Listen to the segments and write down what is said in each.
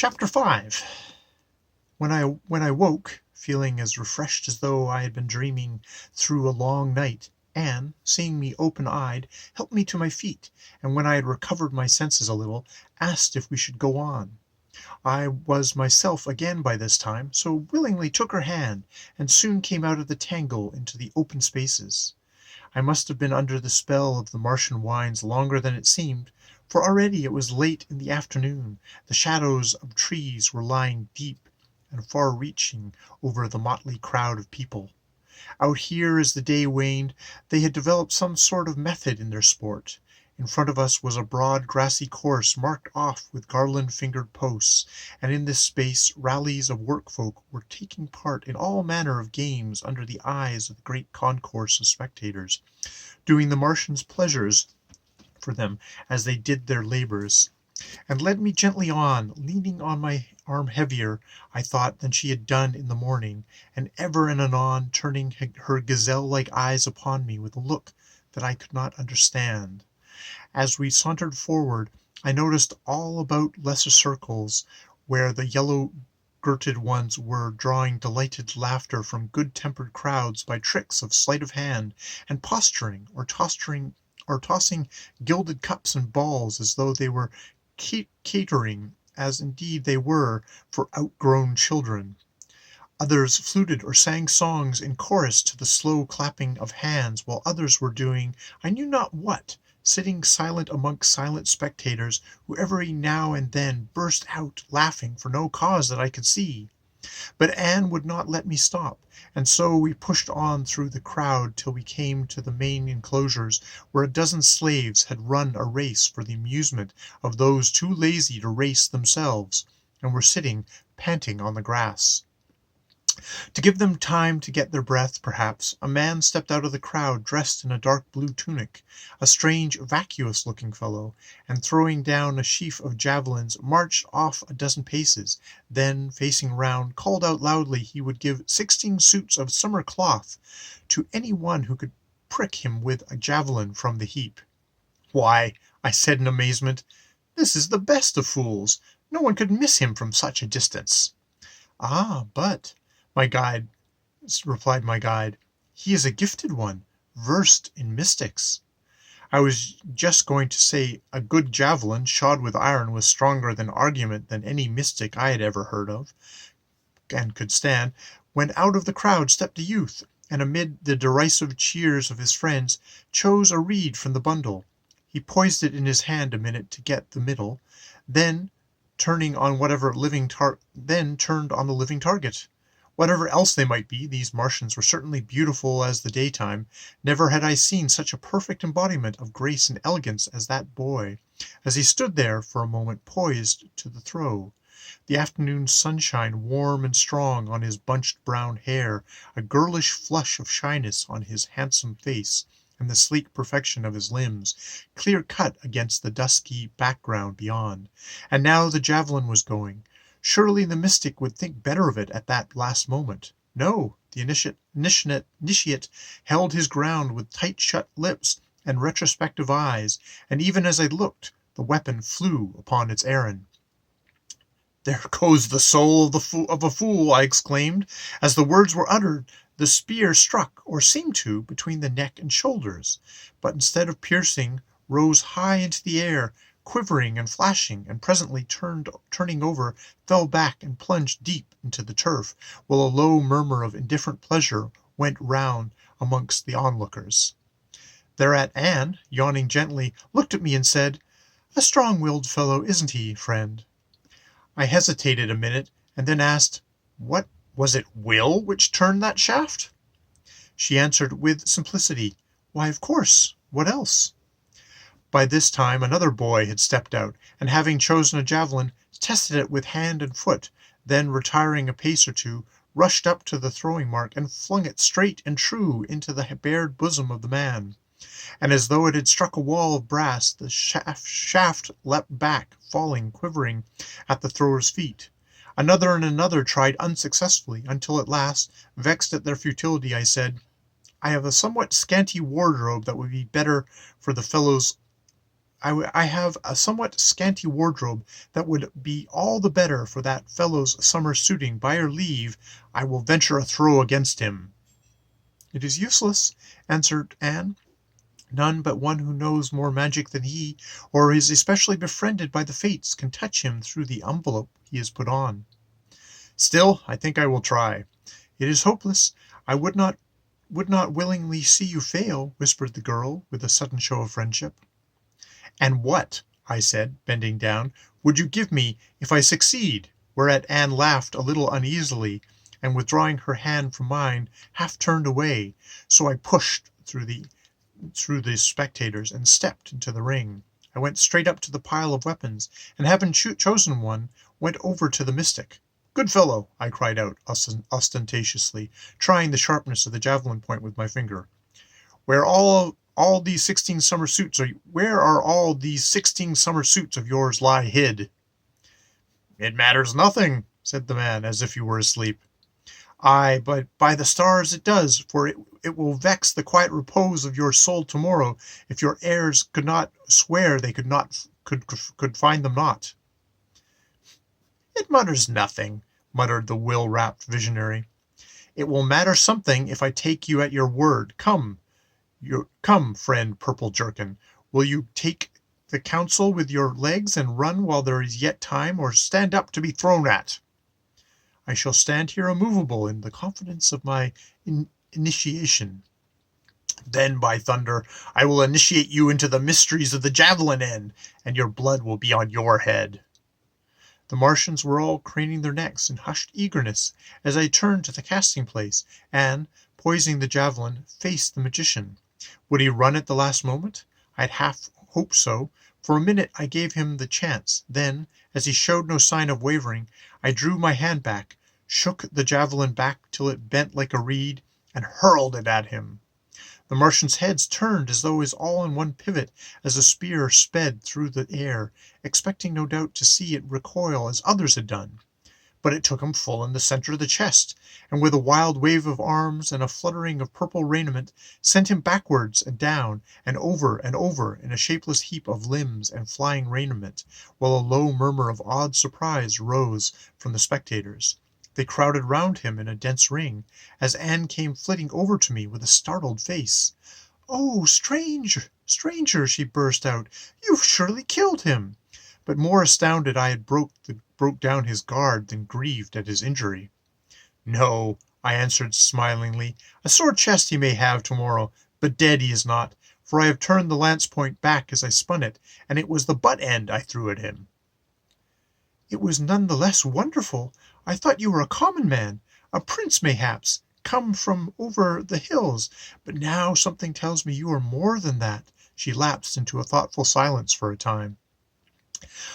Chapter 5. When I woke, feeling as refreshed as though I had been dreaming through a long night, Anne, seeing me open-eyed, helped me to my feet, and when I had recovered my senses a little, asked if we should go on. I was myself again by this time, so willingly took her hand, and soon came out of the tangle into the open spaces. I must have been under the spell of the Martian wines longer than it seemed, for already it was late in the afternoon, the shadows of trees were lying deep and far-reaching over the motley crowd of people. Out here, as the day waned, they had developed some sort of method in their sport. In front of us was a broad grassy course marked off with garland-fingered posts, and in this space rallies of workfolk were taking part in all manner of games under the eyes of the great concourse of spectators, doing the Martians pleasures for them as they did their labors, and led me gently on, leaning on my arm heavier, I thought, than she had done in the morning, and ever and anon turning her gazelle-like eyes upon me with a look that I could not understand. As we sauntered forward, I noticed all about lesser circles where the yellow-girted ones were drawing delighted laughter from good-tempered crowds by tricks of sleight of hand, and posturing, or tossing gilded cups and balls as though they were catering, as indeed they were, for outgrown children. Others fluted or sang songs in chorus to the slow clapping of hands, while others were doing I knew not what, sitting silent amongst silent spectators, who every now and then burst out laughing for no cause that I could see. But Anne would not let me stop, and so we pushed on through the crowd till we came to the main enclosures, where a dozen slaves had run a race for the amusement of those too lazy to race themselves, and were sitting panting on the grass. To give them time to get their breath, perhaps, a man stepped out of the crowd dressed in a dark blue tunic, a strange, vacuous-looking fellow, and throwing down a sheaf of javelins, marched off a dozen paces, then, facing round, called out loudly he would give 16 suits of summer cloth to any one who could prick him with a javelin from the heap. "Why," I said in amazement, "this is the best of fools. No one could miss him from such a distance." "Ah, but," replied my guide, "he is a gifted one, versed in mystics." I was just going to say a good javelin shod with iron was stronger than argument than any mystic I had ever heard of and could stand, when out of the crowd stepped a youth, and amid the derisive cheers of his friends, chose a reed from the bundle. He poised it in his hand a minute to get the middle, then turned on the living target. Whatever else they might be, these Martians were certainly beautiful as the daytime. Never had I seen such a perfect embodiment of grace and elegance as that boy, as he stood there for a moment poised to the throw. The afternoon sunshine warm and strong on his bunched brown hair, a girlish flush of shyness on his handsome face, and the sleek perfection of his limbs, clear-cut against the dusky background beyond. And now the javelin was going. Surely the mystic would think better of it at that last moment. No, the initiate held his ground with tight-shut lips and retrospective eyes, and even as I looked, the weapon flew upon its errand. "There goes the soul of a fool," I exclaimed. As the words were uttered, the spear struck, or seemed to, between the neck and shoulders, but instead of piercing, rose high into the air, quivering and flashing, and presently turning over, fell back and plunged deep into the turf, while a low murmur of indifferent pleasure went round amongst the onlookers. Thereat Anne, yawning gently, looked at me and said, "A strong-willed fellow, isn't he, friend?" I hesitated a minute, and then asked, "What, was it will which turned that shaft?" She answered with simplicity, "Why, of course, what else?" By this time another boy had stepped out, and having chosen a javelin, tested it with hand and foot, then retiring a pace or two, rushed up to the throwing mark and flung it straight and true into the bared bosom of the man. And as though it had struck a wall of brass, the shaft leapt back, falling, quivering, at the thrower's feet. Another and another tried unsuccessfully, until at last, vexed at their futility, I said, "I have a somewhat scanty wardrobe that would be better for the fellow's I have a somewhat scanty wardrobe that would be all the better for that fellow's summer suiting. By your leave, I will venture a throw against him." "It is useless," answered Anne. "None but one who knows more magic than he, or is especially befriended by the fates, can touch him through the envelope he has put on." "Still, I think I will try." "It is hopeless. I would not willingly see you fail," whispered the girl, with a sudden show of friendship. "And what," I said, bending down, "would you give me if I succeed?" Whereat Anne laughed a little uneasily, and withdrawing her hand from mine, half turned away. So I pushed through the spectators and stepped into the ring. I went straight up to the pile of weapons, and having chosen one, went over to the mystic. "Good fellow," I cried out ostentatiously, trying the sharpness of the javelin point with my finger. Where are all these 16 summer suits of yours lie hid?" "It matters nothing," said the man, as if he were asleep. "Aye, but by the stars it does, for it will vex the quiet repose of your soul tomorrow, if your heirs could not swear they could find them not." "It matters nothing," muttered the will-wrapped visionary. "It will matter something if I take you at your word. Come, friend Purple Jerkin, will you take the counsel with your legs and run while there is yet time, or stand up to be thrown at?" "I shall stand here immovable in the confidence of my initiation." "Then, by thunder, I will initiate you into the mysteries of the javelin end, and your blood will be on your head." The Martians were all craning their necks in hushed eagerness as I turned to the casting place, and, poising the javelin, faced the magician. Would he run at the last moment? I had half hoped so. For a minute I gave him the chance. Then, as he showed no sign of wavering, I drew my hand back, shook the javelin back till it bent like a reed, and hurled it at him. The Martians' heads turned as though all in one pivot as the spear sped through the air, expecting no doubt to see it recoil as others had done. But it took him full in the center of the chest, and with a wild wave of arms and a fluttering of purple raiment, sent him backwards and down and over in a shapeless heap of limbs and flying raiment, while a low murmur of awed surprise rose from the spectators. They crowded round him in a dense ring, as Anne came flitting over to me with a startled face. "Oh, stranger," she burst out, "you've surely killed him!" But more astounded I had broke down his guard than grieved at his injury. "No," I answered smilingly, "a sore chest he may have tomorrow, but dead he is not, for I have turned the lance point back as I spun it, and it was the butt end I threw at him." "It was none the less wonderful. I thought you were a common man, a prince mayhaps, come from over the hills, but now something tells me you are more than that." She lapsed into a thoughtful silence for a time.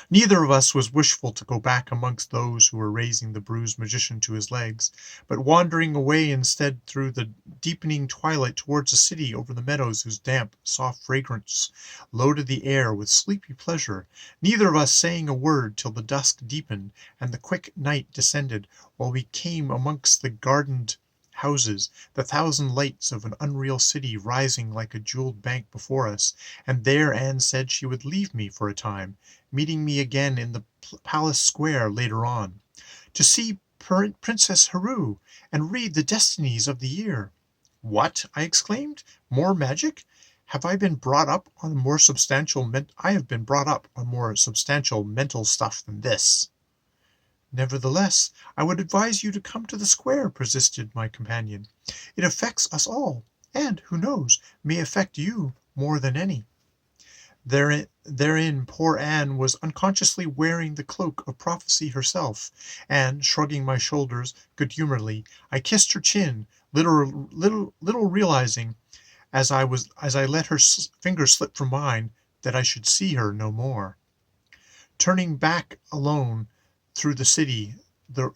Neither of us was wishful to go back amongst those who were raising the bruised magician to his legs, but wandering away instead through the deepening twilight towards the city over the meadows whose damp, soft fragrance loaded the air with sleepy pleasure, neither of us saying a word till the dusk deepened and the quick night descended, while we came amongst the gardened houses, the thousand lights of an unreal city rising like a jeweled bank before us, and there Anne said she would leave me for a time, meeting me again in the palace square later on, to see Princess Heru and read the destinies of the year. "What?" I exclaimed. "More magic? I have been brought up on more substantial mental stuff than this." "Nevertheless, I would advise you to come to the square," persisted my companion. "It affects us all, and, who knows, may affect you more than any." Therein poor Anne was unconsciously wearing the cloak of prophecy herself, and, shrugging my shoulders good-humoredly, I kissed her chin, little realizing, as I let her fingers slip from mine, that I should see her no more. Turning back alone through the city,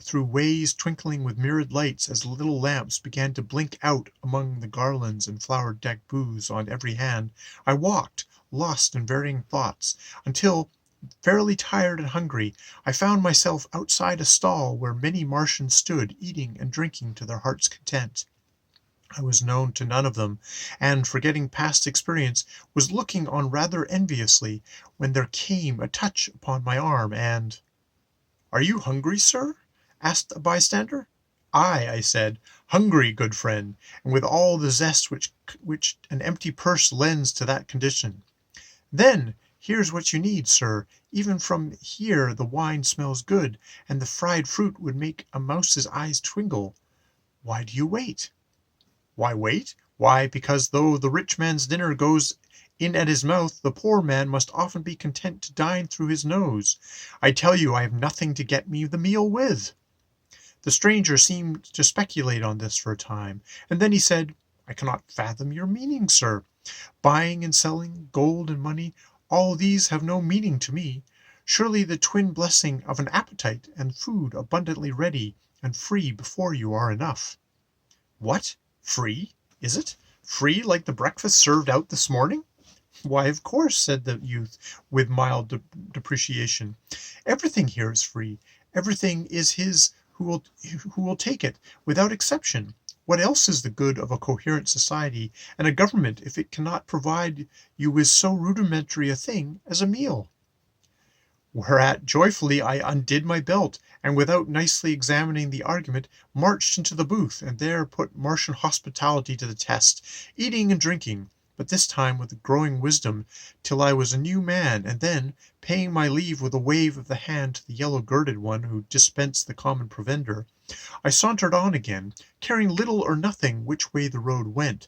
through ways twinkling with myriad lights as little lamps began to blink out among the garlands and flower-decked booths on every hand, I walked, lost in varying thoughts, until, fairly tired and hungry, I found myself outside a stall where many Martians stood eating and drinking to their hearts' content. I was known to none of them, and, forgetting past experience, was looking on rather enviously, when there came a touch upon my arm, and "Are you hungry, sir?" asked a bystander. "Ay," I said, "hungry, good friend, and with all the zest which an empty purse lends to that condition." "Then here's what you need, sir. Even from here the wine smells good, and the fried fruit would make a mouse's eyes twinkle. Why do you wait?" "Why wait? Why, because though the rich man's dinner goes in at his mouth, the poor man must often be content to dine through his nose. I tell you I have nothing to get me the meal with." The stranger seemed to speculate on this for a time, and then he said, "I cannot fathom your meaning, sir. Buying and selling, gold and money, all these have no meaning to me. Surely the twin blessing of an appetite and food abundantly ready and free before you are enough." "What? Free? Is it? Free like the breakfast served out this morning?" "Why, of course," said the youth, with mild depreciation. "Everything here is free. Everything is his who will take it, without exception. What else is the good of a coherent society and a government if it cannot provide you with so rudimentary a thing as a meal?" Whereat joyfully I undid my belt, and without nicely examining the argument, marched into the booth, and there put Martian hospitality to the test, eating and drinking, but this time with growing wisdom, till I was a new man, and then, paying my leave with a wave of the hand to the yellow-girded one who dispensed the common provender, I sauntered on again, caring little or nothing which way the road went.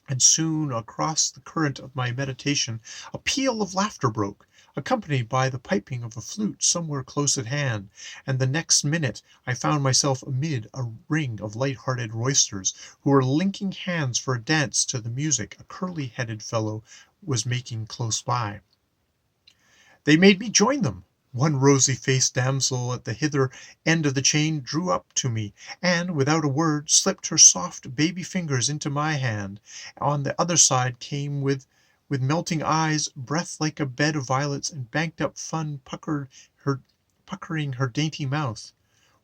And soon across the current of my meditation a peal of laughter broke, accompanied by the piping of a flute somewhere close at hand, and the next minute I found myself amid a ring of light-hearted roisters, who were linking hands for a dance to the music a curly-headed fellow was making close by. They made me join them. One rosy-faced damsel at the hither end of the chain drew up to me, and, without a word, slipped her soft baby fingers into my hand. On the other side came with melting eyes, breath like a bed of violets, and banked-up fun puckering her dainty mouth.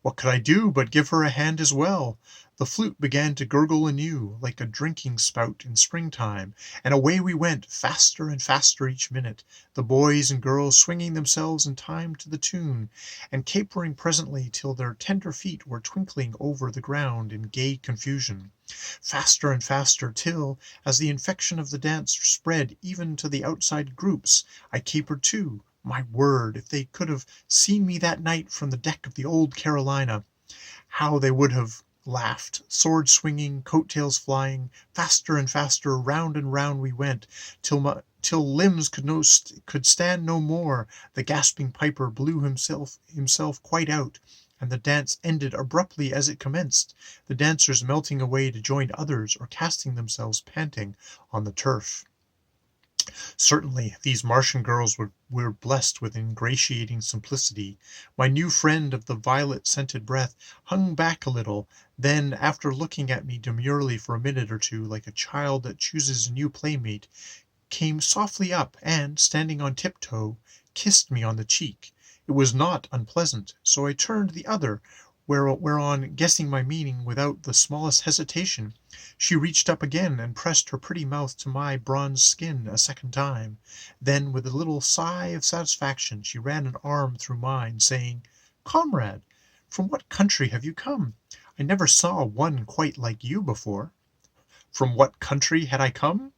What could I do but give her a hand as well? The flute began to gurgle anew, like a drinking spout in springtime, and away we went, faster and faster each minute, the boys and girls swinging themselves in time to the tune, and capering presently till their tender feet were twinkling over the ground in gay confusion. Faster and faster, till, as the infection of the dance spread even to the outside groups, I capered too. My word, if they could have seen me that night from the deck of the old Carolina, how they would have laughed, sword swinging, coat-tails flying. Faster and faster, round and round we went, till limbs could stand no more. The gasping piper blew himself quite out, and the dance ended abruptly as it commenced, the dancers melting away to join others or casting themselves panting on the turf. Certainly these Martian girls were blessed with ingratiating simplicity. My new friend of the violet-scented breath hung back a little, then, after looking at me demurely for a minute or two, like a child that chooses a new playmate, came softly up, and, standing on tiptoe, kissed me on the cheek. It was not unpleasant, so I turned the other, whereon, guessing my meaning without the smallest hesitation, she reached up again and pressed her pretty mouth to my bronzed skin a second time. Then, with a little sigh of satisfaction, she ran an arm through mine, saying, "Comrade, from what country have you come? I never saw one quite like you before." From what country had I come?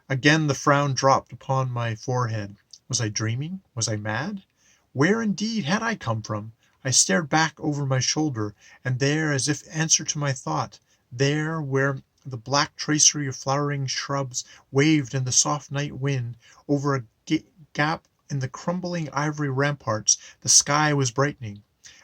Again the frown dropped upon my forehead. Was I dreaming? Was I mad? Where indeed had I come from? I stared back over my shoulder, and there, as if answer to my thought, there where the black tracery of flowering shrubs waved in the soft night wind, over a gap in the crumbling ivory ramparts, the sky was brightening.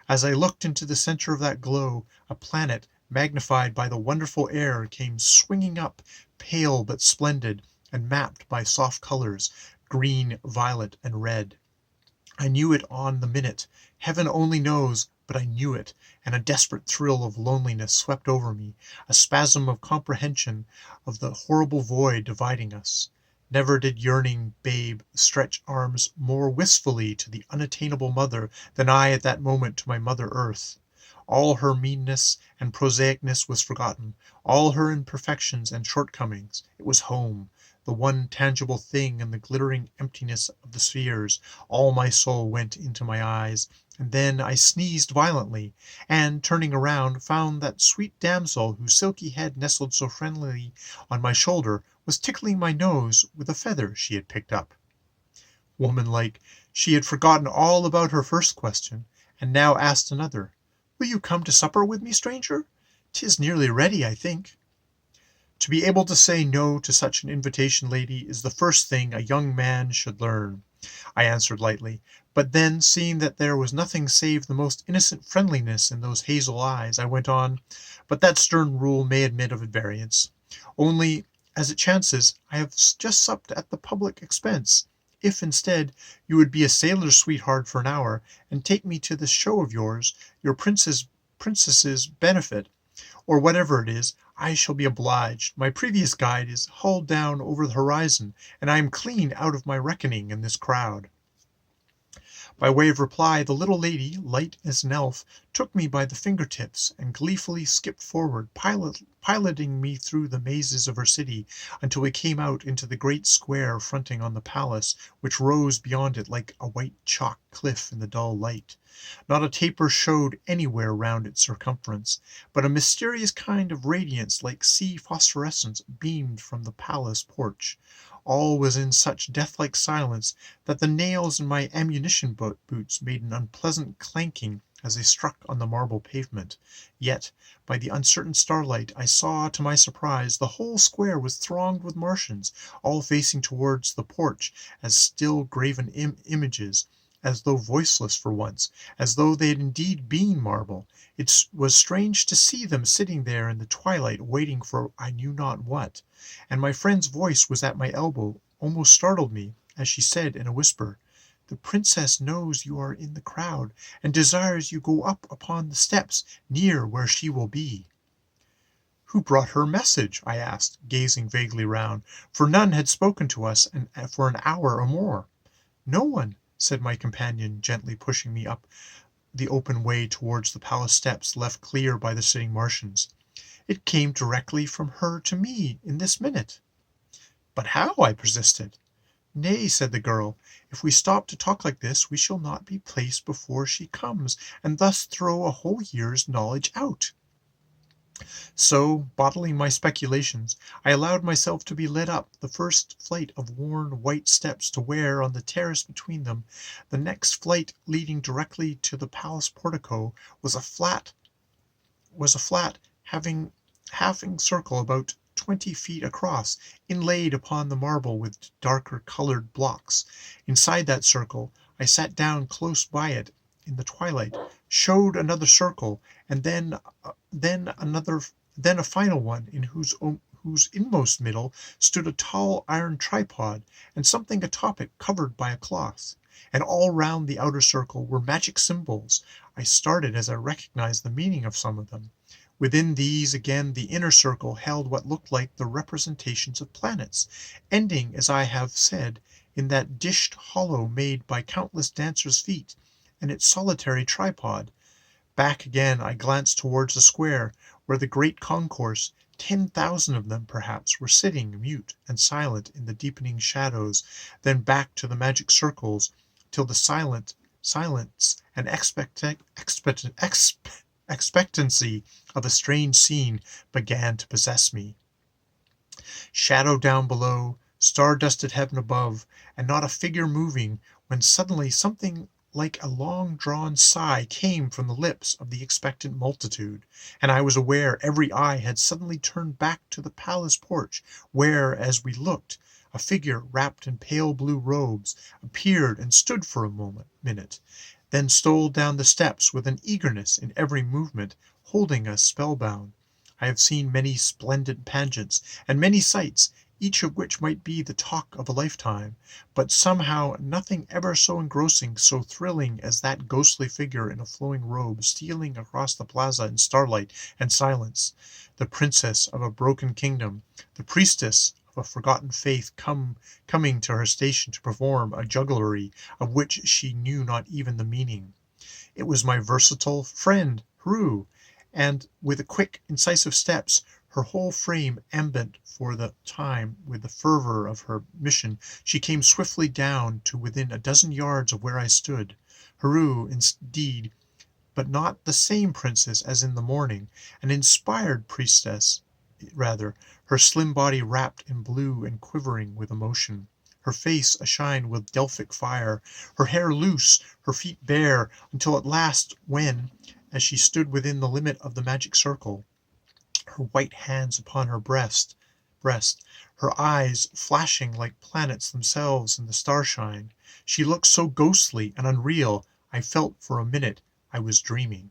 As I looked into the center of that glow, a planet, magnified by the wonderful air, came swinging up, pale but splendid, and mapped by soft colors, green, violet, and red. I knew it on the minute. Heaven only knows, but I knew it, and a desperate thrill of loneliness swept over me, a spasm of comprehension of the horrible void dividing us. Never did yearning babe stretch arms more wistfully to the unattainable mother than I at that moment to my mother earth. All her meanness and prosaicness was forgotten, all her imperfections and shortcomings. It was home, the one tangible thing in the glittering emptiness of the spheres. All my soul went into my eyes, and then I sneezed violently, and, turning around, found that sweet damsel whose silky head nestled so friendlily on my shoulder was tickling my nose with a feather she had picked up. Woman-like, she had forgotten all about her first question, and now asked another. "Will you come to supper with me, stranger? 'Tis nearly ready, I think." To be able to say no to such an invitation, lady, is the first thing a young man should learn, I answered lightly. But then, seeing that there was nothing save the most innocent friendliness in those hazel eyes, I went on, "But that stern rule may admit of variance. Only, as it chances, I have just supped at the public expense. If, instead, you would be a sailor's sweetheart for an hour, and take me to this show of yours, your princess's benefit, or whatever it is, I shall be obliged. My previous guide is hull down over the horizon, and I am clean out of my reckoning in this crowd." By way of reply, the little lady, light as an elf, took me by the fingertips and gleefully skipped forward, piloting me through the mazes of her city until we came out into the great square fronting on the palace, which rose beyond it like a white chalk cliff in the dull light. Not a taper showed anywhere round its circumference, but a mysterious kind of radiance like sea phosphorescence beamed from the palace porch. All was in such death-like silence that the nails in my ammunition boots made an unpleasant clanking as they struck on the marble pavement. Yet, by the uncertain starlight, I saw, to my surprise, the whole square was thronged with Martians, all facing towards the porch as still graven images, as though voiceless for once, as though they had indeed been marble. It was strange to see them sitting there in the twilight waiting for I knew not what, and my friend's voice was at my elbow, almost startled me, as she said in a whisper, "The princess knows you are in the crowd, and desires you go up upon the steps near where she will be." "Who brought her message?" I asked, gazing vaguely round, for none had spoken to us for an hour or more. "No one," said my companion, gently pushing me up the open way towards the palace steps left clear by the sitting Martians. "It came directly from her to me in this minute." "But how?" I persisted. "Nay," said the girl, "if we stop to talk like this, we shall not be placed before she comes, and thus throw a whole year's knowledge out." So, bottling my speculations, I allowed myself to be led up the first flight of worn white steps to where, on the terrace between them, the next flight leading directly to the palace portico, was a flat having circle about 20 feet across, inlaid upon the marble with darker colored blocks. Inside that circle, I sat down close by it in the twilight, showed another circle, and then a final one in whose inmost middle stood a tall iron tripod and something atop it covered by a cloth. And all round the outer circle were magic symbols. I started as I recognized the meaning of some of them. Within these again the inner circle held what looked like the representations of planets, ending, as I have said, in that dished hollow made by countless dancers' feet, and its solitary tripod. Back again I glanced towards the square, where the great concourse, 10,000 of them perhaps, were sitting mute and silent in the deepening shadows, then back to the magic circles, till the silence and expectancy of a strange scene began to possess me. Shadow down below, star-dusted heaven above, and not a figure moving, when suddenly something like a long-drawn sigh came from the lips of the expectant multitude, and I was aware every eye had suddenly turned back to the palace porch, where, as we looked, a figure wrapped in pale blue robes appeared and stood for a minute, then stole down the steps with an eagerness in every movement, holding us spellbound. I have seen many splendid pageants, and many sights, each of which might be the talk of a lifetime, but somehow nothing ever so engrossing, so thrilling as that ghostly figure in a flowing robe stealing across the plaza in starlight and silence, the princess of a broken kingdom, the priestess of a forgotten faith coming to her station to perform a jugglery of which she knew not even the meaning. It was my versatile friend, Hru, and with quick, incisive steps, her whole frame ambient for the time with the fervor of her mission, she came swiftly down to within a dozen yards of where I stood. Hru, indeed, but not the same princess as in the morning, an inspired priestess, rather, her slim body wrapped in blue and quivering with emotion, her face ashine with Delphic fire, her hair loose, her feet bare, until at last when, as she stood within the limit of the magic circle, her white hands upon her breast, her eyes flashing like planets themselves in the starshine, she looked so ghostly and unreal, I felt for a minute I was dreaming.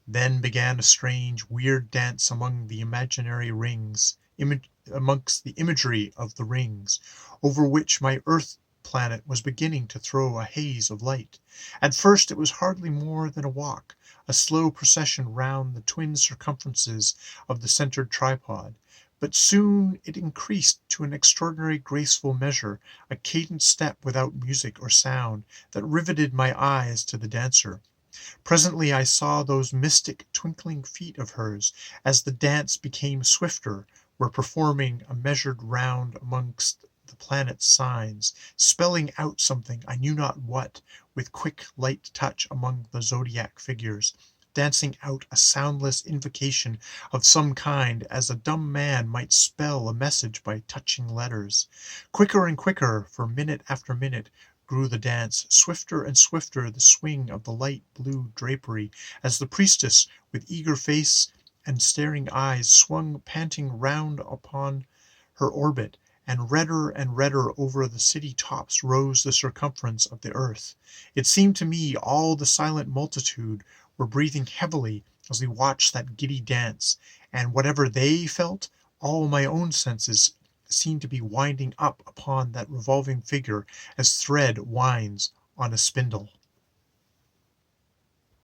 Then began a strange, weird dance among the imaginary rings, amongst the imagery of the rings, over which my Earth planet was beginning to throw a haze of light. At first it was hardly more than a walk, a slow procession round the twin circumferences of the centered tripod. But soon it increased to an extraordinary graceful measure, a cadenced step without music or sound, that riveted my eyes to the dancer. Presently I saw those mystic twinkling feet of hers, as the dance became swifter, were performing a measured round amongst the planets' signs, spelling out something, I knew not what, with quick light touch among the zodiac figures, dancing out a soundless invocation of some kind, as a dumb man might spell a message by touching letters. Quicker and quicker, for minute after minute, grew the dance, swifter and swifter the swing of the light blue drapery, as the priestess, with eager face and staring eyes, swung panting round upon her orbit, and redder over the city tops rose the circumference of the earth. It seemed to me all the silent multitude were breathing heavily as we watched that giddy dance, and whatever they felt, all my own senses seemed to be winding up upon that revolving figure as thread winds on a spindle.